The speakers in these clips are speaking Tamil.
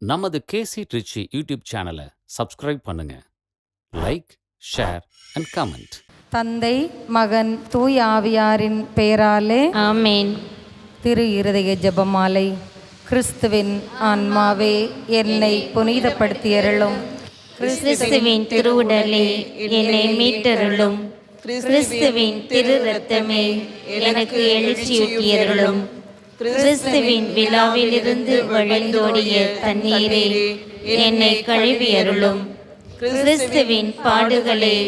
நமது கேசி ட்ரிச்சி யூடியூப் சேனலை சப்ஸ்கிரைப் பண்ணுங்க. Like, share and comment. தந்தை, மகன், தூய் ஆவியாரின் பெயராலே ஆமேன். திரு இருதய ஜெபமாலை. கிறிஸ்துவின் ஆன்மாவே என்னை புனிதப்படுத்தியருளும். கிறிஸ்துவின் திருவுடலே என்னை மீட்டருளும். கிறிஸ்துவின் திரு இரத்தமே எனக்கு எழுச்சியூட்டியருளும். கிறிஸ்துவின் விழாவிலிருந்து வழிந்தோடிய தண்ணீரே என்னை கழுவியருளும். கிறிஸ்துவின் பாடுகளே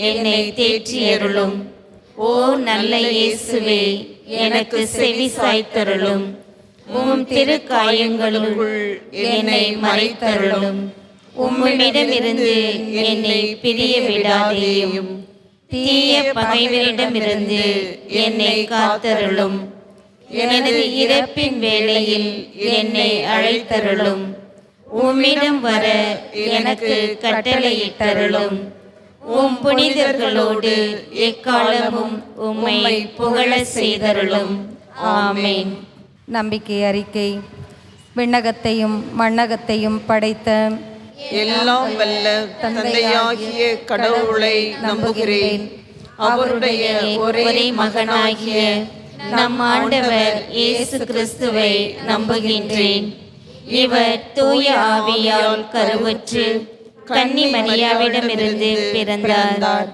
என்னை தேற்றியருளும். ஓ நல்ல இயேசுவே, எனக்கு செவி சாய்த்தருளும். உம் திருக்காயங்களுக்குள் என்னை மறைத்தருளும். உம்மிடமிருந்து என்னை பிரிய விடாதேயும். தீய பகைவரிடமிருந்து என்னை காத்தருளும். எனது இறப்பின் வேளையில் என்னை அழைத்தருளும். உம்மிடம் வர எனக்கு கட்டளையிட்டருளும். உம் புனிதர்களோடு எக்காலமும் உம்மை புகழ செய்தருளும். ஆமேன். நம்பிக்கை அறிக்கை. விண்ணகத்தையும் மண்ணகத்தையும் படைத்த எல்லாம் வல்ல தந்தையாகிய கடவுளை நம்புகிறேன். அவருடைய ஒரே மகனாகிய நம் ஆண்டவர் இயேசு கிறிஸ்துவை நம்புகின்றேன். இவர் தூய ஆவியால் கருவுற்று கன்னி மரியாவிடமிருந்து பிறந்தார்.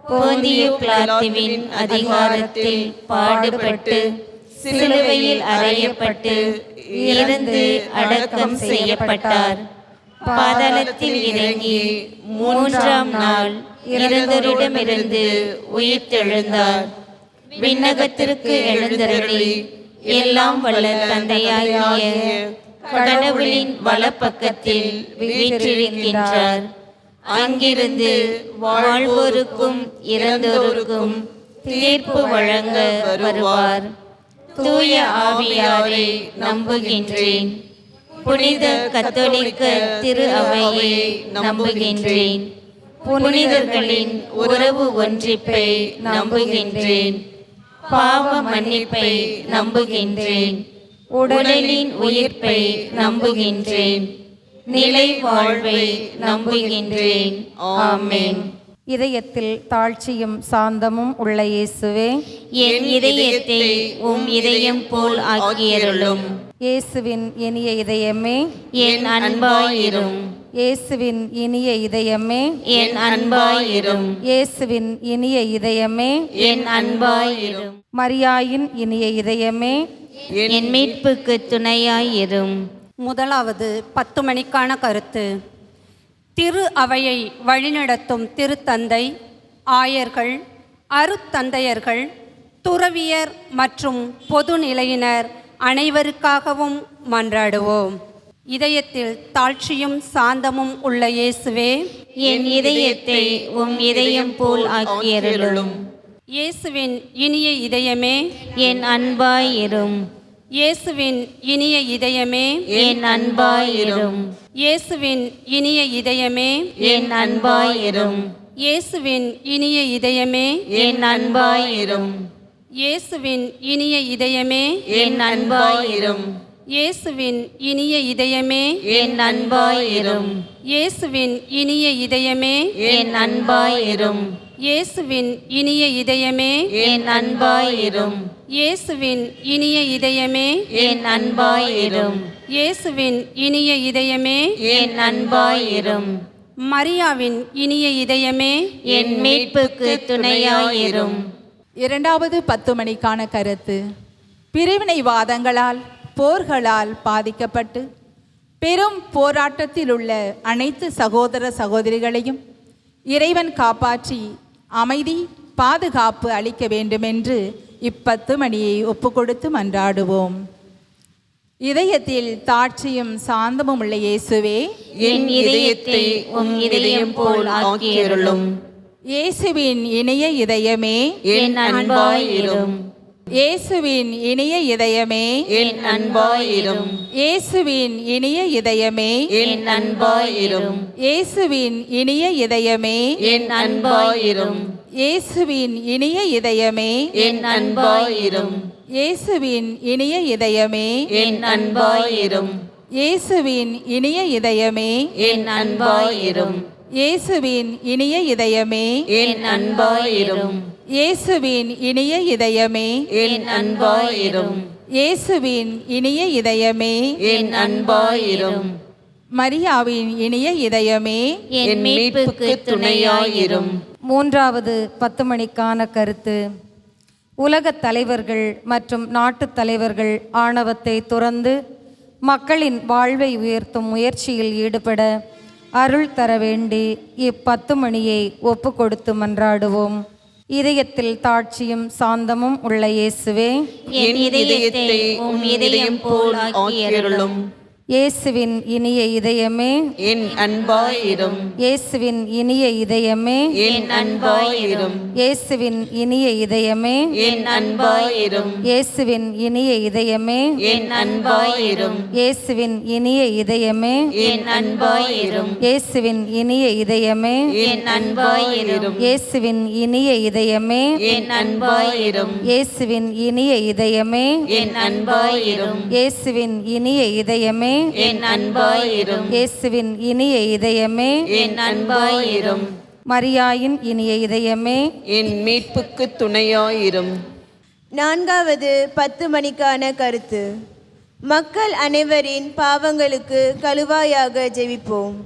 போந்தியு பிலாத்துவின் அதிகாரத்தில் பாடுபட்டு சிலுவையில் அறையப்பட்டு இறந்து அடக்கம் செய்யப்பட்டார். பாதாளத்தில் இறங்கி மூன்றாம் நாள் இறந்தோரிடமிருந்து உயிர்த்தெழுந்தார். விண்ணகத்திற்கு எழுந்தருளி எல்லாம் வல்ல தந்தையாகிய கடவுளின் வலப்பக்கத்தில் வீற்றிருக்கின்றார். அங்கிருந்து வாழ்வோருக்கும் இறந்தோருக்கும் தீர்ப்பு வழங்க வருவார். தூய ஆவியாரை நம்புகின்றேன். புனித கத்தோலிக்க திரு அவையை நம்புகின்றேன். புனிதர்களின் உறவு ஒன்றிப்பை நம்புகின்றேன். பாவ மன்னிப்பை நம்புகின்றேன். உடலின் உயிர்ப்பை நம்புகின்றேன். நிலை வாழ்வை நம்புகின்றேன். ஆமேன். இதயத்தில் தாழ்ச்சியும் சாந்தமும் உள்ள இயேசுவே, என் இதயத்தை உம் இதயம் போல் ஆக்கியருளும். இயேசுவின் இனிய இதயமே என் அன்பாயிரும். இயேசுவின் இனிய இதயமே என் அன்பாயிரும். இயேசுவின் இனிய இதயமே என் அன்பாயிரும். மரியாயின் இனிய இதயமே என் மீட்புக்கு துணையாயிரும். முதலாவது 10 மணிக்கான கருத்து. திரு அவையை வழிநடத்தும் திருத்தந்தை, ஆயர்கள், அருத்தந்தையர்கள், துறவியர் மற்றும் பொதுநிலையினர் அனைவருக்காகவும் மன்றாடுவோம். இதயத்தில் தாழ்ச்சியும் சாந்தமும் உள்ள இயேசுவே, என் இதயத்தை உம் இதயம் போல் ஆக்கியருளும். இயேசுவின் இனிய இதயமே என் அன்பாயிரும். இயேசுவின் இனிய இதயமே என் அன்பாயிரும். இயேசுவின் இனிய இதயமே என் அன்பாயிரும். இயேசுவின் இனிய இதயமே என் அன்பாயிரும். இயேசுவின் இனிய இதயமே என் அன்பாயிரும். இயேசுவின் இனிய இதயமே என் அன்பாயிரும். இயேசுவின் இனிய இதயமே என் அன்பாயிரும். இயேசுவின் இனிய இதயமே என் அன்பாயிரும். இயேசுவின் இனிய இதயமே என் அன்பாயிரும். இயேசுவின் இனிய இதயமே என் அன்பாயிரும். மரியாவின் இனிய இதயமே என் மீட்புக்கு துணையாயிரும். இரண்டாவது 10 மணிக்கான கருத்து. பிரிவினைவாதங்களால், போர்களால் பாதிக்கப்பட்டு பெரும் போராட்டத்தில் உள்ள அனைத்து சகோதர சகோதரிகளையும் இறைவன் காப்பாற்றி அமைதி, பாதுகாப்பு அளிக்க வேண்டுமென்று 10 மணியை ஒப்புக்கொடுத்து மன்றாடுவோம். இதயத்தில் தாட்சியும் சாந்தமும் உள்ள இயேசுவே, என் இதயத்தை உம் இதயம் போல் ஆக்கியருளும். இயேசுவின் இனிய இதயமே என் அன்பாயிரும். இயேசுவின் இனிய இதயமே என் அன்பாயிரும். இயேசுவின் இனிய இதயமே என் அன்பாயிரும். இயேசுவின் இனிய இதயமே என் அன்பாயிரும். இயேசுவின் இனிய இதயமே என் அன்பாயிரும். இயேசுவின் இனிய இதயமே என் அன்பாயிரும். இயேசுவின் இனிய இதயமே, என் அன்பாயிரும். இயேசுவின் இனிய இதயமே, என் அன்பாயிரும். இயேசுவின் இனிய இதயமே, என் அன்பாயிரும். இயேசுவின் இனிய இதயமே, என் அன்பாயிரும். மரியாவின் இனிய இதயமே, என் மீட்புக்கு துணையாயிரும். மூன்றாவது 10 மணிக்கான கருத்து. உலகத் தலைவர்கள் மற்றும் நாட்டுத் தலைவர்கள் ஆணவத்தை துறந்து மக்களின் வாழ்வை உயர்த்தும் முயற்சியில் ஈடுபட அருள் தர வேண்டி 10 மணியை ஒப்பு கொடுத்து மன்றாடுவோம். இதயத்தில் தாட்சியும் சாந்தமும் உள்ள இயேசுவே, என் இதயத்தை உம் இதயம் போல் ஆக்கியருளும். இயேசுவின் இனிய இதயமே, என் அன்பாயிரும். இயேசுவின் இனிய இதயமே, என் அன்பாயிரும். இயேசுவின் இனிய இதயமே, என் அன்பாயிரும். இயேசுவின் இனிய இதயமே, என் அன்பாயிரும். இயேசுவின் இனிய இதயமே, என் அன்பாயிரும். இயேசுவின் இனிய இதயமே, என் அன்பாயிரும். இயேசுவின் இனிய இதயமே, என் அன்பாயிரும். இயேசுவின் இனிய இதயமே, என் அன்பாயிரும். இயேசுவின் இனிய இதயமே, என் அன்பாயிரும். இயேசுவின் இனிய இதயமே, என் அன்பாயிரும். மரியாயின் இனிய இதயமே, என் மீட்புக்கு துணையாயிரும். நான்காவது 10 மணிக்கான கருத்து. மக்கள் அனைவரின் பாவங்களுக்கு கழுவாயாக ஜெபிப்போம்.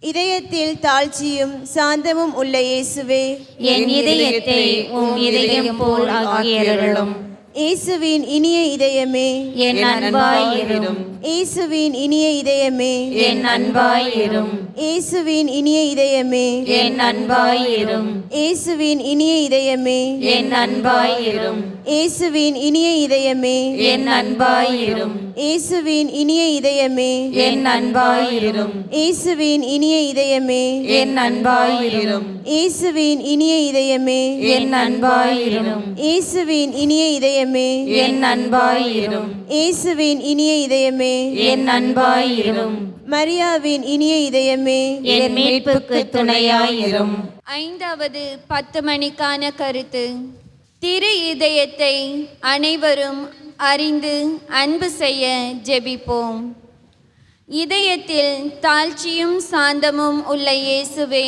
இதயத்தில் தாழ்ச்சியும் சாந்தமும் உள்ள இயேசுவே, என் இதயத்தை உம் இதயம் போல் ஆக்கியருளும். இயேசுவின் இனிய இதயமே, என் அன்பாயிரும். இயேசுவின் இனிய இதயமே, என் அன்பாயிரும். இயேசுவின் இனிய இதயமே, என் அன்பாயிரும். இயேசுவின் இனிய இதயமே, என் அன்பாயிரும். இயேசுவின் இனிய இதயமே, என் அன்பாயிரும். இயேசுவின் இனிய இதயமே, என் அன்பாயிரும். இயேசுவின் இனிய இதயமே, என் அன்பாயிரும். இயேசுவின் இனிய இதயமே, என் அன்பாயிரும். இயேசுவின் இனிய இதயமே, என் அன்பாயிரும். இயேசுவின் இனிய இதயமே, என் அன்பாயிரும். மரியாவின் இனிய இதயமே, என் மீட்புக்கு துணையாயிரும். ஐந்தாவது 10 மணிக்கான கருத்து. திரு இதயத்தை அனைவரும் அறிந்து அன்பு செய்ய ஜெபிப்போம். இதயத்தில் தாழ்ச்சியும் சாந்தமும் உள்ள இயேசுவே,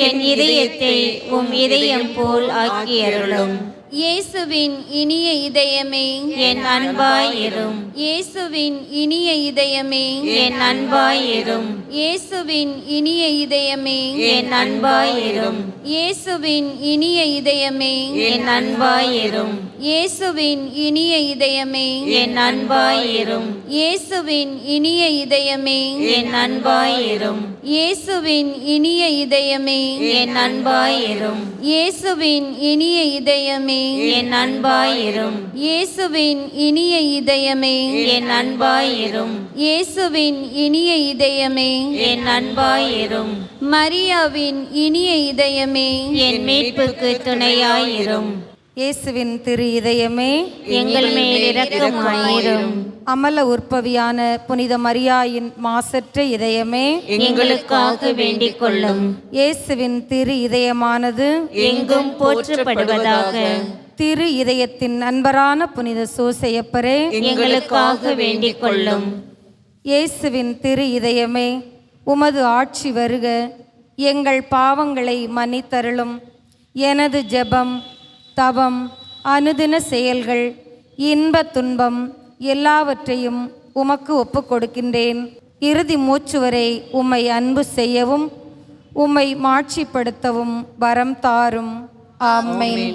என் இதயத்தை உம் இதயம் போல் ஆக்கியருளும். இயேசுவின் இனிய இதயமே, என் அன்பாயிரும். இயேசுவின் இனிய இதயமே, என் அன்பாயிரும். இயேசுவின் இனிய இதயமே, என் அன்பாயிரும். இயேசுவின் இனிய இதயமே, என் அன்பாயிரும். இயேசுவின் இனிய இதயமே, என் அன்பாயிரும். இயேசுவின் இனிய இதயமே, என் அன்பாயிரும். இயேசுவின் இனிய இதயமே, என் அன்பாயிரும். இயேசுவின் இனிய இதயமே, என் அன்பாயிரும். இயேசுவின் இனிய இதயமே, என் அன்பாயிரும். இயேசுவின் இனிய இதயமே, என் அன்பாயிரும். மரியாவின் இனிய இதயமே, என் மீட்புக்கு துணையாயிரும். இயேசுவின் திரு இதயமே, எங்கள் மேல் இரக்கமாயிரும். அமல உற்பவியான புனித மரியாயின் மாசற்ற இதயமே, எங்களுக்காக வேண்டிக் கொள்ளும். இயேசுவின் திரு இதயமானது எங்கும் போற்றப்படுவதாக. திரு இதயத்தின் நண்பரான புனித சூசையப்பரே, எங்களுக்காக வேண்டிக் கொள்ளும். இயேசுவின் திரு இதயமே, உமது ஆட்சி வருக, எங்கள் பாவங்களை மன்னித்தருளும். எனது ஜெபம், தவம், அனுதின செயல்கள், இன்ப துன்பம் எல்லாவற்றையும் உமக்கு ஒப்புக் கொடுக்கின்றேன். இறுதி மூச்சு வரை உம்மை அன்பு செய்யவும் உம்மை மாட்சிப்படுத்தவும் வரம் தாரும். ஆமென்.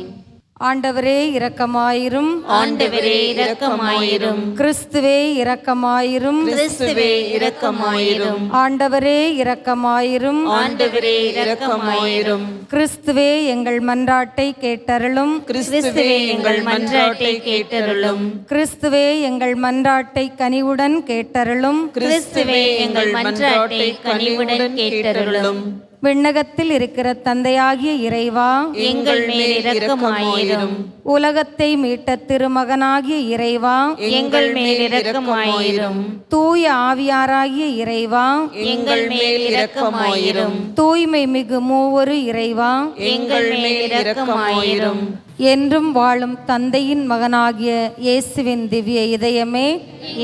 ஆண்டவரே இரக்கமாயிரும். ஆண்டவரே இரக்கமாயிரும். கிறிஸ்துவே இரக்கமாயிரும். கிறிஸ்துவே இரக்கமாயிரும். ஆண்டவரே இரக்கமாயிரும். ஆண்டவரே இரக்கமாயிரும். கிறிஸ்துவே எங்கள் மன்றாட்டை கேட்டருளும். கிறிஸ்துவே எங்கள் மன்றாட்டை கேட்டருளும். கிறிஸ்துவே எங்கள் மன்றாட்டை கனிவுடன் கேட்டருளும். கிறிஸ்துவே எங்கள் மன்றாட்டை கனிவுடன் கேட்டருளும். விண்ணகத்தில் இருக்கிற தந்தையாகிய இறைவா, எங்கள் மேல் இரக்கமாயிரும். உலகத்தை மீட்ட திருமகனாகிய இறைவா, எங்கள் மேல் இரக்கமாயிரும். தூய ஆவியாராகிய இறைவா, எங்கள் மேல் இரக்கமாயிரும். தூய்மை மிகு மூவொரு இறைவா, எங்கள் மேல் இரக்கமாயிரும். என்றும் வாழும் தந்தையின் மகனாகிய இயேசுவின் திவ்ய இதயமே,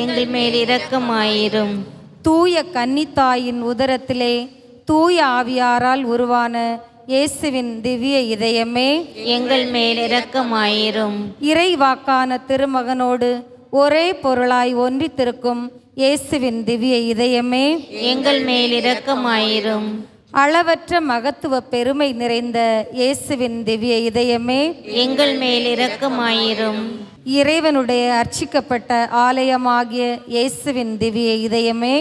எங்கள் மேல் இரக்கமாயிரும். தூய கன்னித்தாயின் உதரத்திலே தூய ஆவியாரால் உருவான இயேசுவின் திவ்ய இதயமே, எங்கள் மேல் இரக்கமாயிரும். இறைவாக்கான திருமகனோடு ஒரே பொருளாய் ஒன்றித்திருக்கும் இயேசுவின் திவ்ய இதயமே, எங்கள் மேல் இரக்கமாயிரும். அளவற்ற மகத்துவ பெருமை நிறைந்த இயேசுவின் திவ்ய இதயமே, எங்கள் மேல் இரக்கமாயிரும். இறைவனுடைய அர்ச்சிக்கப்பட்ட ஆலயமாகிய இயேசுவின் திவ்ய இதயமே,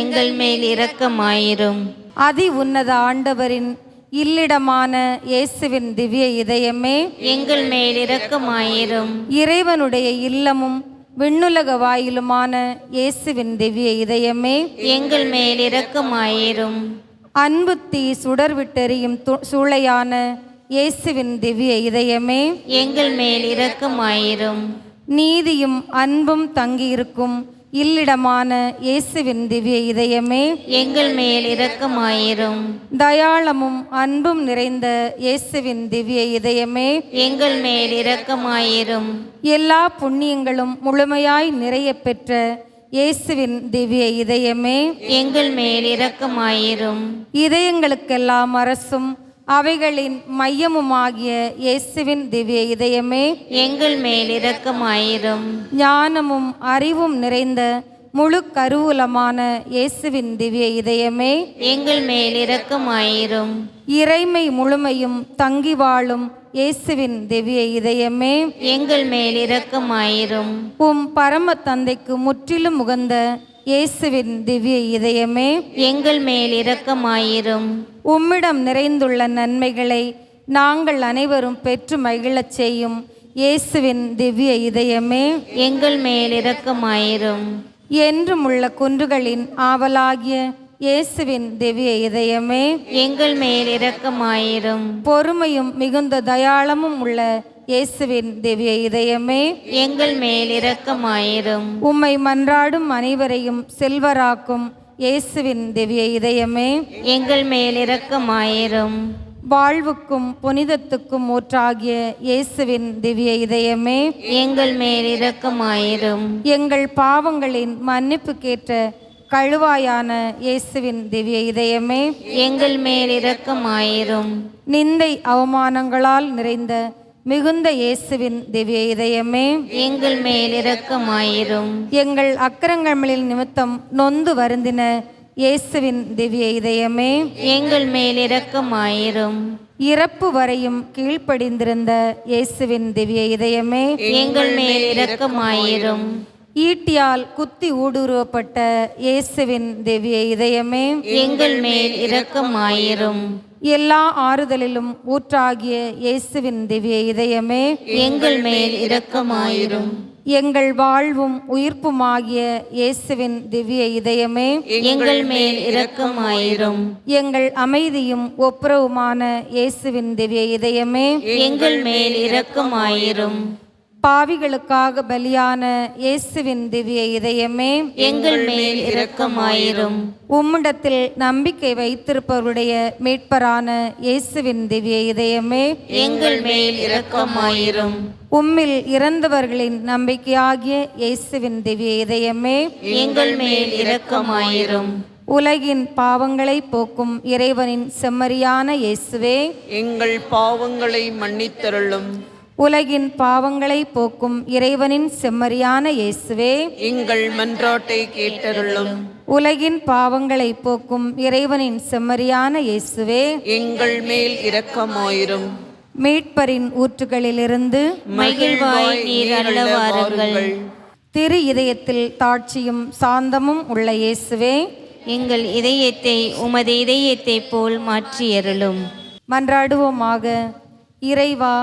எங்கள் மேல் இரக்கமாயிரும். அதி உன்னத ஆண்டவரின் இல்லிடமான இயேசுவின் திவ்ய இதயமே, எங்கள் மேல் இரக்கமாயிரும். இறைவனுடைய இல்லமும் விண்ணுலக வாயிலுமான இயேசுவின் திவ்ய இதயமே, எங்கள் மேல் இரக்கமாயிரும். அன்பு தீ சுடர்விட்டெறியும் சூளையான இயேசுவின் திவ்ய இதயமே, எங்கள் மேல் இரக்கமாயிரும். நீதியும் அன்பும் தங்கியிருக்கும் இல்லிடமான இயேசுவின் திவ்ய இதயமே, எங்கள் மேல் இரக்கமாயிரும். தயாளமும் அன்பும் நிறைந்த இயேசுவின் திவ்ய இதயமே, எங்கள் மேல் இரக்கமாயிரும். எல்லா புண்ணியங்களும் முழுமையாய் நிறைய பெற்ற இயேசுவின் திவ்ய இதயமே, எங்கள் மேல் இரக்கமாயிரும். இதயங்களுக்கெல்லாம் அரசும் அவைகளின் மையமுமாகிய இயேசுவின் திவ்ய இதயமே, எங்கள் மேல் இரக்கமாயிரும். ஞானமும் அறிவும் நிறைந்த முழு கருவூலமான இயேசுவின் திவ்ய இதயமே, எங்கள் மேல் இரக்கமாயிரும். இறைமை முழுமையும் தங்கி வாழும் இயேசுவின் திவ்ய இதயமே, எங்கள் மேல் இரக்கமாயிரும். உம் பரம தந்தைக்கு முற்றிலும் உகந்த இயேசுவின் திவ்ய இதயமே, எங்கள் மேல் இரக்கமாயிரும். உம்மிடம் நிறைந்துள்ள நன்மைகளை நாங்கள் அனைவரும் பெற்று மகிழச் செய்யும் இயேசுவின் திவ்ய இதயமே, எங்கள் மேல் இரக்கமாயிரும். என்றும் உள்ள குன்றுகளின் ஆவலாகிய இயேசுவின் திவ்ய இதயமே, எங்கள் மேல் இரக்கமாயிரும். பொறுமையும் மிகுந்த தயாளமும் உள்ள இயேசுவின் திவ்ய இதயமே, எங்கள் மேல் இரக்கமாயிரும். உம்மை மன்றாடும் அனைவரையும் செல்வராக்கும் இயேசுவின் திவ்ய இதயமே, எங்கள் மேல் இரக்கமாயிரும். வாழ்வுக்கும் புனிதத்துக்கும் ஊற்றாகிய இயேசுவின் திவ்ய இதயமே, எங்கள் மேல் இரக்கமாயிரும். எங்கள் பாவங்களின் மன்னிப்புக்கேற்ற கழுவாயான இயேசுவின் திவ்ய இதயமே, எங்கள் மேல் இரக்கமாயிரும். நிந்தை அவமானங்களால் நிறைந்த மிகுந்த இயேசுவின் திவ்ய இதயமே, எங்கள் மேல் இரக்கமாயிரும். எங்கள் அக்கிரங்களின் நிமித்தம் நொந்து வருந்தின இயேசுவின் திவ்ய இதயமே, எங்கள் மேல் இரக்கமாயிரும். இறப்பு வரையும் கீழ்ப்படிந்திருந்த இயேசுவின் திவ்ய இதயமே, எங்கள் மேல் இரக்கமாயிரும். ஈட்டியால் குத்தி ஊடுருவப்பட்ட இயேசுவின் திவ்ய இதயமே, எங்கள் மேல் இரக்கமாயிரும். எல்லா ஆறுதலிலும் ஊற்றாகிய இயேசுவின் திவ்ய இதயமே, எங்கள் மேல் இரக்கமாயிரும். எங்கள் வாழ்வும் உயிர்ப்புமாகிய இயேசுவின் திவ்ய இதயமே, எங்கள் மேல் இரக்கமாயிரும். எங்கள் அமைதியும் ஒப்புரவுமான இயேசுவின் திவ்ய இதயமே, எங்கள் மேல் இரக்கமாயிரும். பாவிகளுக்காக பலியான இயேசுவின் திவ்ய இதயமே, எங்கள் மேல் இரக்கமாயிரும். உம்மிடத்தில் நம்பிக்கை வைத்திருப்பவருடைய மீட்பரான இயேசுவின் திவ்ய இதயமே, எங்கள் மேல் இரக்கமாயிரும். உம்மில் இறந்தவர்களின் நம்பிக்கையாகிய இயேசுவின் திவ்ய இதயமே, எங்கள் மேல் இரக்கமாயிரும். உலகின் பாவங்களை போக்கும் இறைவனின் செம்மறியான இயேசுவே, எங்கள் பாவங்களை மன்னித்தருளும். உலகின் பாவங்களை போக்கும் இறைவனின் செம்மறியான இயேசுவே, எங்கள் மன்றாட்டை கேட்டருளும். உலகின் பாவங்களை போக்கும் இறைவனின் செம்மறியான இயேசுவே, எங்கள் மேல் இரக்கமாயிரும். மீட்பரின் ஊற்றுகளிலிருந்து மகிழ்வாய் நீர் அருள வாருங்கள். திரு இதயத்தில் தாட்சியும் சாந்தமும் உள்ள இயேசுவே, எங்கள் இதயத்தை உமது இதயத்தை போல் மாற்றியருளும். மன்றாடுவோமாக. இறைவா,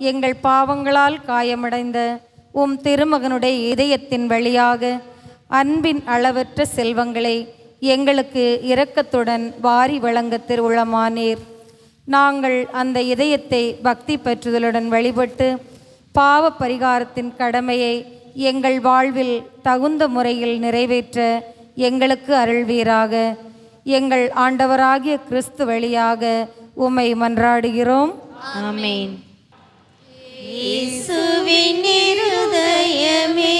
எங்கள் பாவங்களால் காயமடைந்த உம் திருமகனுடைய இதயத்தின் வழியாக அன்பின் அளவற்ற செல்வங்களை எங்களுக்கு இரக்கத்துடன் வாரி வழங்க திருவுளமானீர். நாங்கள் அந்த இதயத்தை பக்தி பற்றுதலுடன் வழிபட்டு பாவ பரிகாரத்தின் கடமையை எங்கள் வாழ்வில் தகுந்த முறையில் நிறைவேற்ற எங்களுக்கு அருள்வீராக. எங்கள் ஆண்டவராகிய கிறிஸ்து வழியாக உம்மை மன்றாடுகிறோம். ஆமென். இயேசுவின் இருதயமே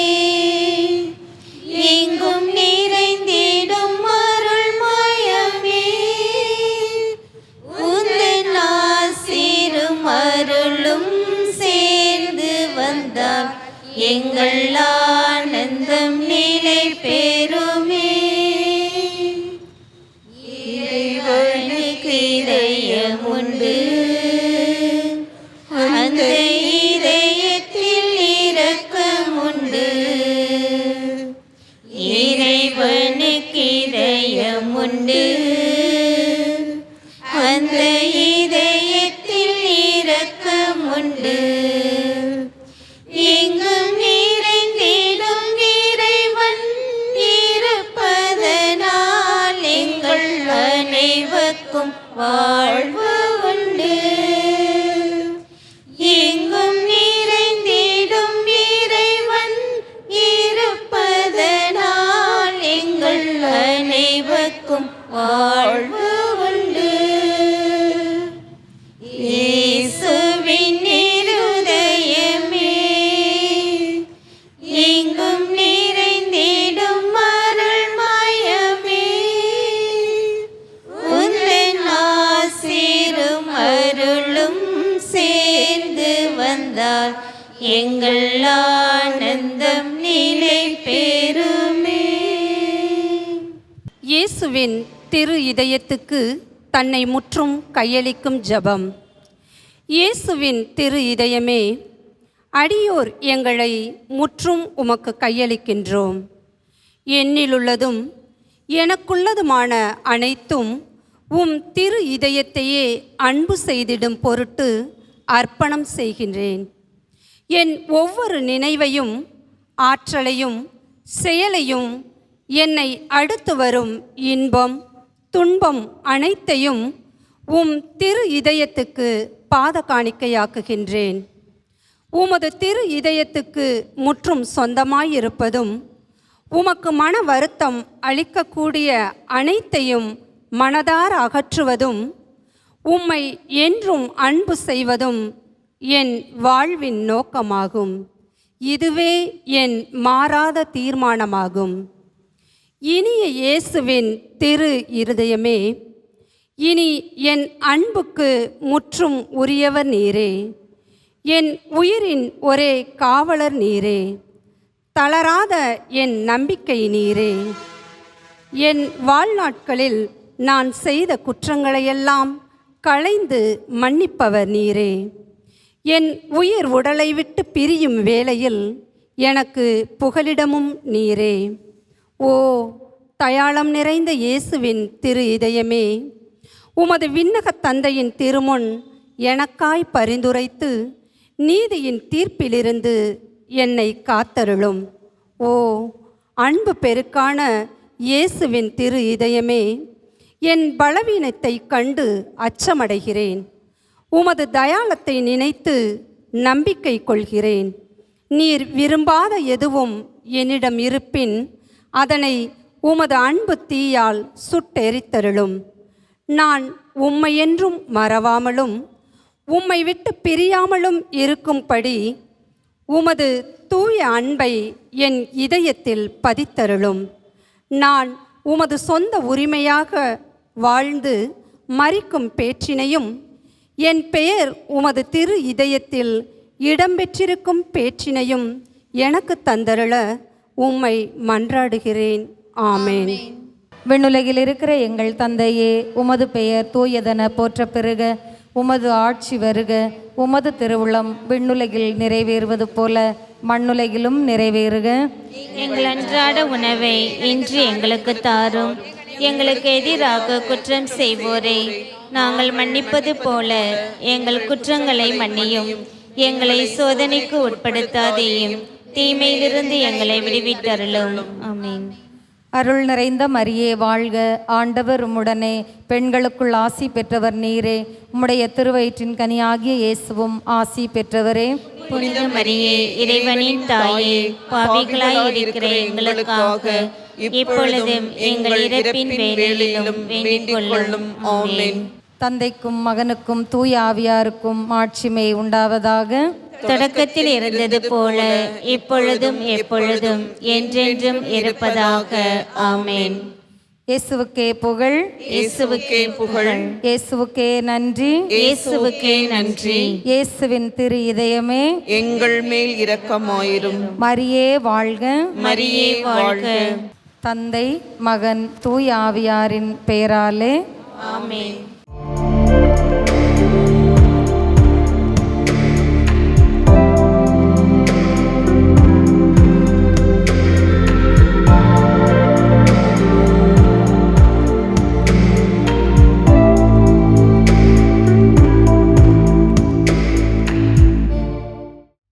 எங்கும் நிறைந்திடும் அருள்மயமே, உந்தன் ஆசீரும் அருளும் சேர்ந்து வந்தால் எங்கள் ஆனந்தம் நிலை பெறுமே. இறைவனுக்கு இதயம் உண்டு, அந்த இதயத்தில் இரக்கம் உண்டு. இறைவனுக்கு இதயம் உண்டு, அந்த இதயத்தில் இரக்கம் உண்டு. எங்கும் நிறைந்திடும் இறைவன் இருப்பதனால் எங்கள் அனைவருக்கும் வாழ்வு உண்டு. எங்கும் நிறைந்திடும் இறைவன் இருப்பதனால் எங்கள் அனைவருக்கும் வாழ்வு உண்டு. இயேசுவின் இருதயமே எங்கும் நிறைந்திடும் அருள்மயமே, உந்தன் ஆசீரும் அருளும் சேர்ந்து வந்தால் எங்கள் ஆனந்தம் நிலை பெறுமே. இயேசுவின் திரு இதயத்துக்கு தன்னை முற்றும் கையளிக்கும் ஜெபம். இயேசுவின் திரு இதயமே, அடியோர் எங்களை முற்றும் உமக்கு கையளிக்கின்றோம். என்னிலுள்ளதும் எனக்குள்ளதுமான அனைத்தும் உம் திரு இதயத்தையே அன்பு செய்திடும் பொருட்டு அர்ப்பணம் செய்கின்றேன். என் ஒவ்வொரு நினைவையும் ஆற்றலையும் செயலையும் என்னை அடுத்து வரும் இன்பம் துன்பம் அனைத்தையும் உம் திரு இதயத்துக்கு பாத காணிக்கையாக்குகின்றேன். உமது திரு இதயத்துக்கு முற்றும் சொந்தமாயிருப்பதும் உமக்கு மன வருத்தம் அளிக்கக்கூடிய அனைத்தையும் மனதார அகற்றுவதும் உம்மை என்றும் அன்பு செய்வதும் என் வாழ்வின் நோக்கமாகும். இதுவே என் மாறாத தீர்மானமாகும். இனிய இயேசுவின் திரு இருதயமே, இனி என் அன்புக்கு முற்றும் உரியவர் நீரே. என் உயிரின் ஒரே காவலர் நீரே. தளராத என் நம்பிக்கை நீரே. என் வாழ்நாட்களில் நான் செய்த குற்றங்களையெல்லாம் களைந்து மன்னிப்பவர் நீரே. என் உயிர் உடலை விட்டு பிரியும் வேளையில் எனக்கு புகலிடமும் நீரே. ஓ தயாளம் நிறைந்த இயேசுவின் திரு இதயமே, உமது விண்ணகத் தந்தையின் திருமுன் எனக்காய் பரிந்துரைத்து நீதியின் தீர்ப்பிலிருந்து என்னை காத்தருளும். ஓ அன்பு பெருக்கான இயேசுவின் திரு இதயமே, என் பலவீனத்தை கண்டு அச்சமடைகிறேன். உமது தயாளத்தை நினைத்து நம்பிக்கை கொள்கிறேன். நீர் விரும்பாத எதுவும் என்னிடம் இருப்பின் அதனை உமது அன்பு தீயால் சுட்டெரித்தருளும். நான் உம்மையென்றும் மறவாமலும் உம்மை விட்டு பிரியாமலும் இருக்கும்படி உமது தூய அன்பை என் இதயத்தில் பதித்தருளும். நான் உமது சொந்த உரிமையாக வாழ்ந்து மரிக்கும் பேற்றினையும் என் பெயர் உமது திரு இதயத்தில் இடம்பெற்றிருக்கும் பேற்றினையும் எனக்கு தந்தருள உம்மை மன்றாடுகிறேன். ஆமேன். விண்ணுலகில் இருக்கிற எங்கள் தந்தையே, உமது பெயர் தூயதென போற்றப் பெறுக. உமது ஆட்சி வருக. உமது திருவுளம் விண்ணுலகில் நிறைவேறுவது போல மண்ணுலகிலும் நிறைவேறுக. எங்கள் அன்றாட உணவை இன்று எங்களுக்கு தாரும். எங்களுக்கு எதிராக குற்றம் செய்வோரை நாங்கள் மன்னிப்பது போல எங்கள் குற்றங்களை மன்னியும். எங்களை சோதனைக்கு உட்படுத்தாதேயும், தீமையிலிருந்து எங்களை விடுவித்தருளும். ஆமென். அருள் நிறைந்த மரியே வாழ்க. ஆண்டவர் உம்முடனே, பெண்களுக்குள் ஆசி பெற்றவர் நீரே. உம்முடைய திருவயிற்றின் கனியாகிய இயேசுவும் ஆசி பெற்றவரே. புனித மரியே, இறைவனின் தாயே, பாவிகளாய் இருக்கிற எங்களுக்காக இப்பொழுதும் எங்கள் இறப்பின் வேளையிலும் வேண்டிக் கொள்ளும். ஆமென். தந்தைக்கும் மகனுக்கும் தூய ஆவியாருக்கும் மாட்சிமை உண்டாவதாக. தொடக்கத்தில் இருந்தது போல இப்பொழுதும் எப்பொழுதும் என்றென்றும் இருப்பதாக. ஆமென். இயேசுவுக்கே புகழ், இயேசுவுக்கே புகழ், இயேசுவுக்கே நன்றி, இயேசுவுக்கே நன்றி. இயேசுவின் திரு இதயமே எங்கள் மேல் இரக்கமாயிரும். மரியே வாழ்க, மரியே வாழ்க. தந்தை மகன் தூய் ஆவியாரின் பெயராலே ஆமென்.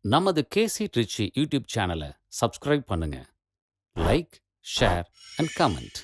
நமது கேசி ட்ரிச்சி யூடியூப் சேனலை சப்ஸ்கிரைப் பண்ணுங்க. Like, share and comment.